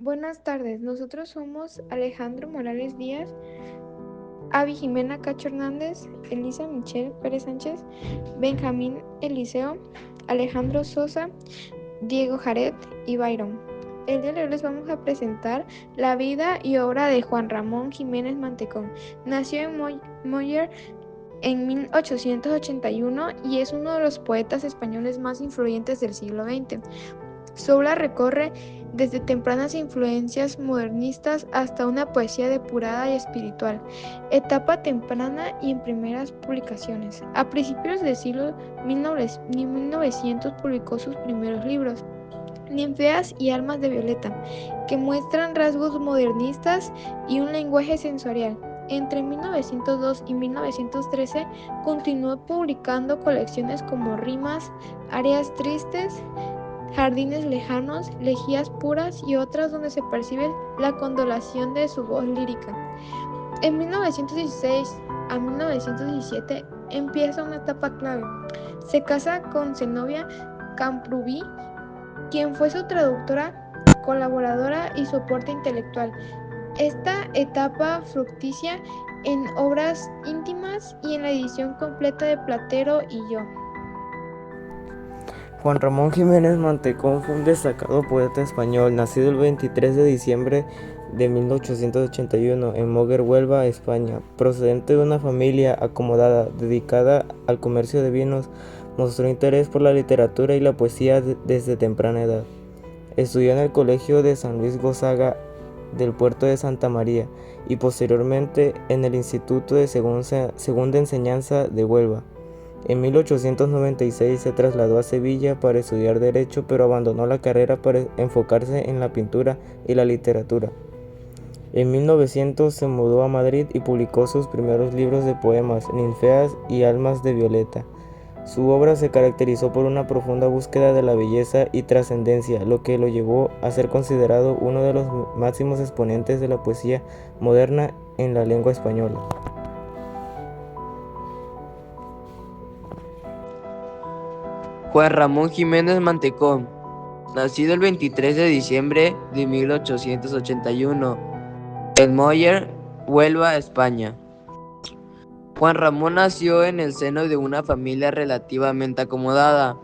Buenas tardes, nosotros somos Alejandro Morales Díaz, Avi Jimena Cacho Hernández, Elisa Michelle Pérez Sánchez, Benjamín Eliseo, Alejandro Sosa, Diego Jared y Byron. El día de hoy les vamos a presentar la vida y obra de Juan Ramón Jiménez Mantecón. Nació en Moller en 1881 y es uno de los poetas españoles más influyentes del siglo XX. Su obra recorre desde tempranas influencias modernistas hasta una poesía depurada y espiritual, etapa temprana y en primeras publicaciones. A principios del siglo 1900 publicó sus primeros libros, Ninfeas y Almas de Violeta, que muestran rasgos modernistas y un lenguaje sensorial. Entre 1902 y 1913 continuó publicando colecciones como Rimas, Áreas Tristes, Jardines lejanos, Legías puras y otras donde se percibe la condolación de su voz lírica. En 1916 a 1917 empieza una etapa clave. Se casa con Zenobia Camprubí, quien fue su traductora, colaboradora y soporte intelectual. Esta etapa fructicia en obras íntimas y en la edición completa de Platero y yo. Juan Ramón Jiménez Mantecón fue un destacado poeta español, nacido el 23 de diciembre de 1881 en Moguer, Huelva, España. Procedente de una familia acomodada, dedicada al comercio de vinos, mostró interés por la literatura y la poesía desde temprana edad. Estudió en el Colegio de San Luis Gonzaga del Puerto de Santa María y posteriormente en el Instituto de Segunda Enseñanza de Huelva. En 1896 se trasladó a Sevilla para estudiar Derecho, pero abandonó la carrera para enfocarse en la pintura y la literatura. En 1900 se mudó a Madrid y publicó sus primeros libros de poemas, Ninfeas y Almas de Violeta. Su obra se caracterizó por una profunda búsqueda de la belleza y trascendencia, lo que lo llevó a ser considerado uno de los máximos exponentes de la poesía moderna en la lengua española. Juan Ramón Jiménez Mantecón, nacido el 23 de diciembre de 1881, en Moller, Huelva, España. Juan Ramón nació en el seno de una familia relativamente acomodada,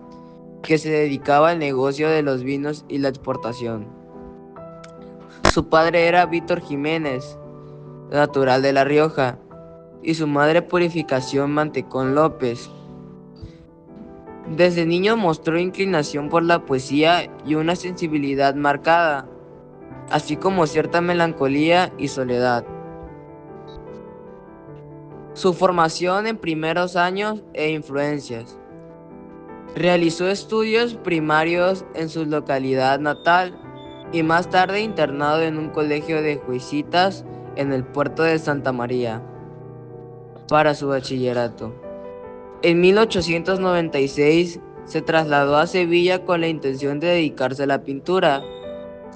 que se dedicaba al negocio de los vinos y la exportación. Su padre era Víctor Jiménez, natural de La Rioja, y su madre Purificación Mantecón López. Desde niño mostró inclinación por la poesía y una sensibilidad marcada, así como cierta melancolía y soledad. Su formación en primeros años e influencias. Realizó estudios primarios en su localidad natal y más tarde internado en un colegio de jesuitas en el puerto de Santa María para su bachillerato. En 1896 se trasladó a Sevilla con la intención de dedicarse a la pintura,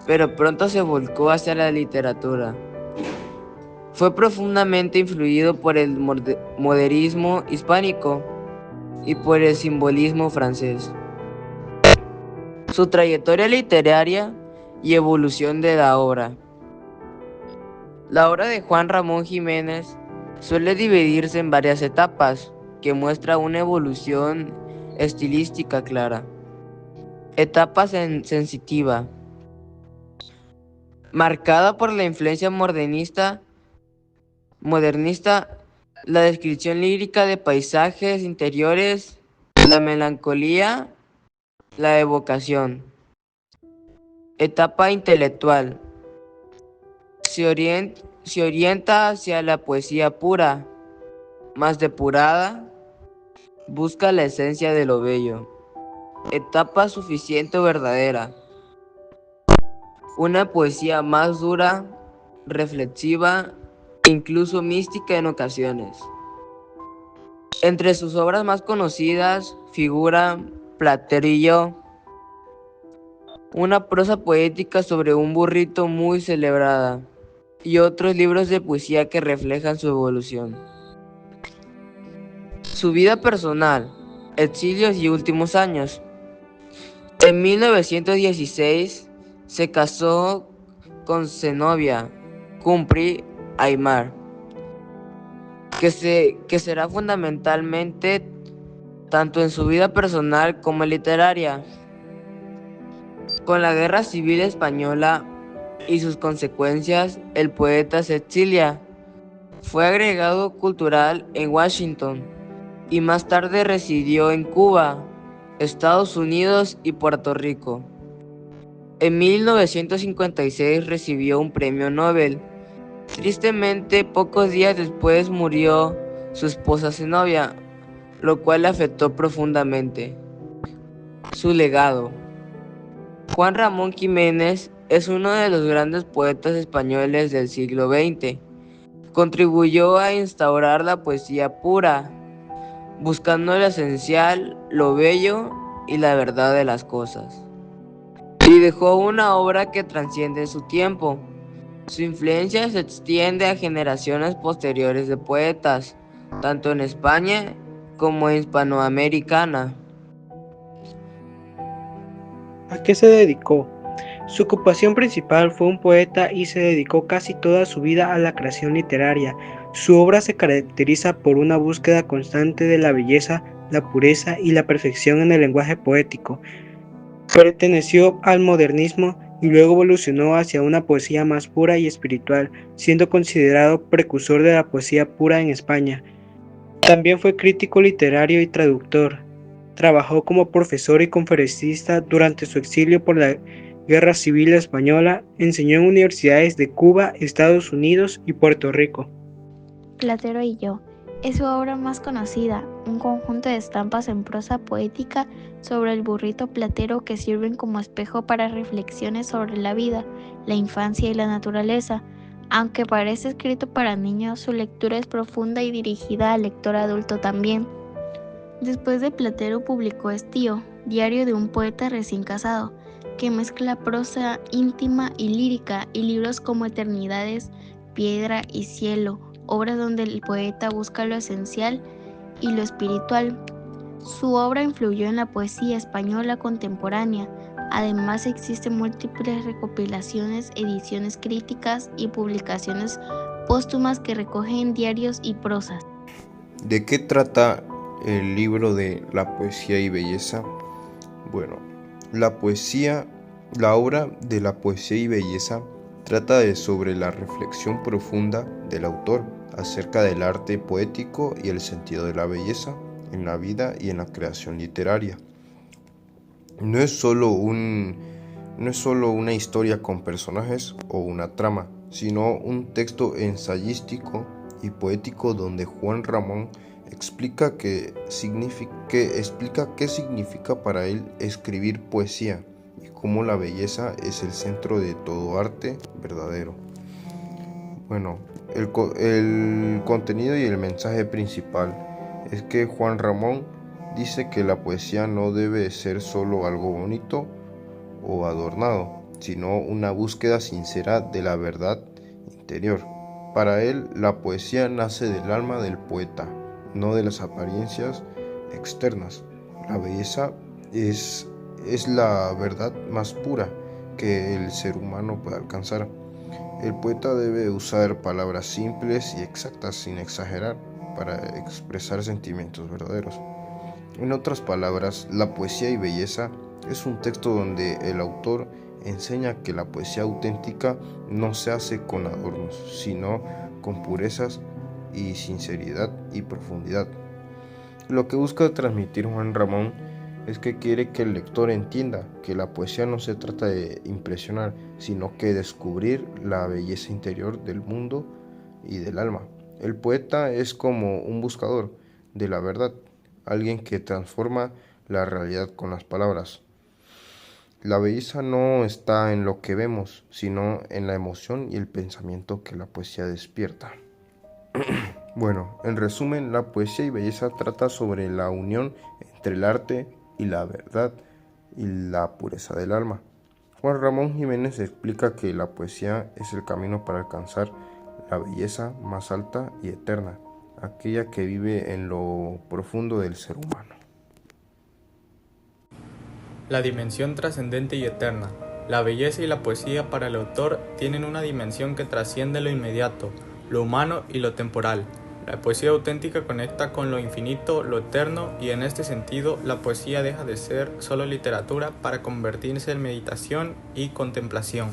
pero pronto se volcó hacia la literatura. Fue profundamente influido por el modernismo hispánico y por el simbolismo francés. Su trayectoria literaria y evolución de la obra. La obra de Juan Ramón Jiménez suele dividirse en varias etapas que muestra una evolución estilística clara. Etapa sensitiva, marcada por la influencia modernista, la descripción lírica de paisajes interiores, la melancolía, la evocación. Etapa intelectual, se orienta hacia la poesía pura, más depurada, busca la esencia de lo bello. Etapa suficiente o verdadera, una poesía más dura, reflexiva, incluso mística en ocasiones. Entre sus obras más conocidas figuran Platero y yo, una prosa poética sobre un burrito muy celebrada, y otros libros de poesía que reflejan su evolución. Su vida personal, exilios y últimos años. En 1916 se casó con Zenobia Cumpri Aymar, que será fundamentalmente tanto en su vida personal como literaria. Con la Guerra Civil Española y sus consecuencias, el poeta se exilia. Fue agregado cultural en Washington y más tarde residió en Cuba, Estados Unidos y Puerto Rico. En 1956 recibió un premio Nobel. Tristemente, pocos días después murió su esposa Zenobia, lo cual le afectó profundamente. Su legado. Juan Ramón Jiménez es uno de los grandes poetas españoles del siglo XX. Contribuyó a instaurar la poesía pura, buscando lo esencial, lo bello y la verdad de las cosas. Y dejó una obra que trasciende su tiempo. Su influencia se extiende a generaciones posteriores de poetas, tanto en España como en Hispanoamericana. ¿A qué se dedicó? Su ocupación principal fue un poeta y se dedicó casi toda su vida a la creación literaria. Su obra se caracteriza por una búsqueda constante de la belleza, la pureza y la perfección en el lenguaje poético. Perteneció al modernismo y luego evolucionó hacia una poesía más pura y espiritual, siendo considerado precursor de la poesía pura en España. También fue crítico literario y traductor. Trabajó como profesor y conferencista durante su exilio por la Guerra Civil Española. Enseñó en universidades de Cuba, Estados Unidos y Puerto Rico. Platero y yo es su obra más conocida, un conjunto de estampas en prosa poética sobre el burrito platero que sirven como espejo para reflexiones sobre la vida, la infancia y la naturaleza. Aunque parece escrito para niños, su lectura es profunda y dirigida al lector adulto también. Después de Platero publicó Estío, diario de un poeta recién casado, que mezcla prosa íntima y lírica, y libros como Eternidades, Piedra y Cielo, obras donde el poeta busca lo esencial y lo espiritual. Su obra influyó en la poesía española contemporánea. Además, existen múltiples recopilaciones, ediciones críticas y publicaciones póstumas que recogen diarios y prosas. ¿De qué trata el libro de La poesía y belleza? Bueno, la obra de La poesía y belleza trata sobre la reflexión profunda del autor acerca del arte poético y el sentido de la belleza en la vida y en la creación literaria. No es solo una historia con personajes o una trama, sino un texto ensayístico y poético donde Juan Ramón explica qué significa para él escribir poesía y cómo la belleza es el centro de todo arte verdadero. Bueno, el contenido y el mensaje principal es que Juan Ramón dice que la poesía no debe ser solo algo bonito o adornado, sino una búsqueda sincera de la verdad interior. Para él, la poesía nace del alma del poeta, no de las apariencias externas. La belleza es la verdad más pura que el ser humano puede alcanzar. El poeta debe usar palabras simples y exactas sin exagerar para expresar sentimientos verdaderos. En otras palabras, La poesía y belleza es un texto donde el autor enseña que la poesía auténtica no se hace con adornos, sino con purezas y sinceridad y profundidad. Lo que busca transmitir Juan Ramón es que quiere que el lector entienda que la poesía no se trata de impresionar, sino que descubrir la belleza interior del mundo y del alma. El poeta es como un buscador de la verdad, alguien que transforma la realidad con las palabras. La belleza no está en lo que vemos, sino en la emoción y el pensamiento que la poesía despierta. Bueno, en resumen, La poesía y belleza trata sobre la unión entre el arte y la verdad y la pureza del alma. Juan Ramón Jiménez explica que la poesía es el camino para alcanzar la belleza más alta y eterna, aquella que vive en lo profundo del ser humano. La dimensión trascendente y eterna. La belleza y la poesía para el autor tienen una dimensión que trasciende lo inmediato, lo humano y lo temporal. La poesía auténtica conecta con lo infinito, lo eterno, y en este sentido la poesía deja de ser solo literatura para convertirse en meditación y contemplación.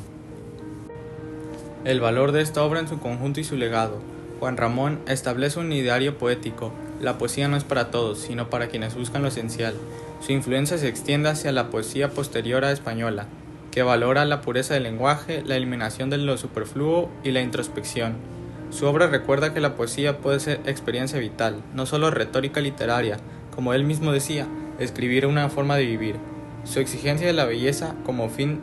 El valor de esta obra en su conjunto y su legado. Juan Ramón establece un ideario poético. La poesía no es para todos, sino para quienes buscan lo esencial. Su influencia se extiende hacia la poesía posterior a española, que valora la pureza del lenguaje, la eliminación de lo superfluo y la introspección. Su obra recuerda que la poesía puede ser experiencia vital, no solo retórica literaria. Como él mismo decía, escribir es una forma de vivir. Su exigencia de la belleza como fin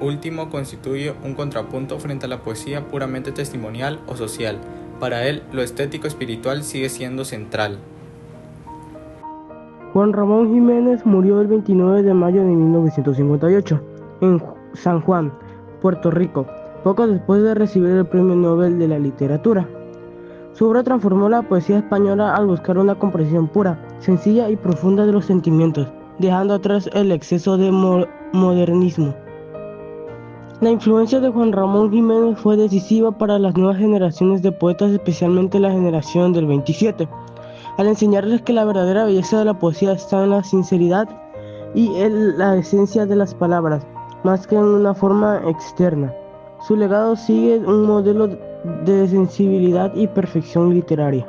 último constituye un contrapunto frente a la poesía puramente testimonial o social. Para él, lo estético espiritual sigue siendo central. Juan Ramón Jiménez murió el 29 de mayo de 1958 en San Juan, Puerto Rico, poco después de recibir el Premio Nobel de la Literatura. Su obra transformó la poesía española al buscar una comprensión pura, sencilla y profunda de los sentimientos, dejando atrás el exceso de modernismo. La influencia de Juan Ramón Jiménez fue decisiva para las nuevas generaciones de poetas, especialmente la generación del 27, al enseñarles que la verdadera belleza de la poesía está en la sinceridad y en la esencia de las palabras, más que en una forma externa. Su legado sigue un modelo de sensibilidad y perfección literaria.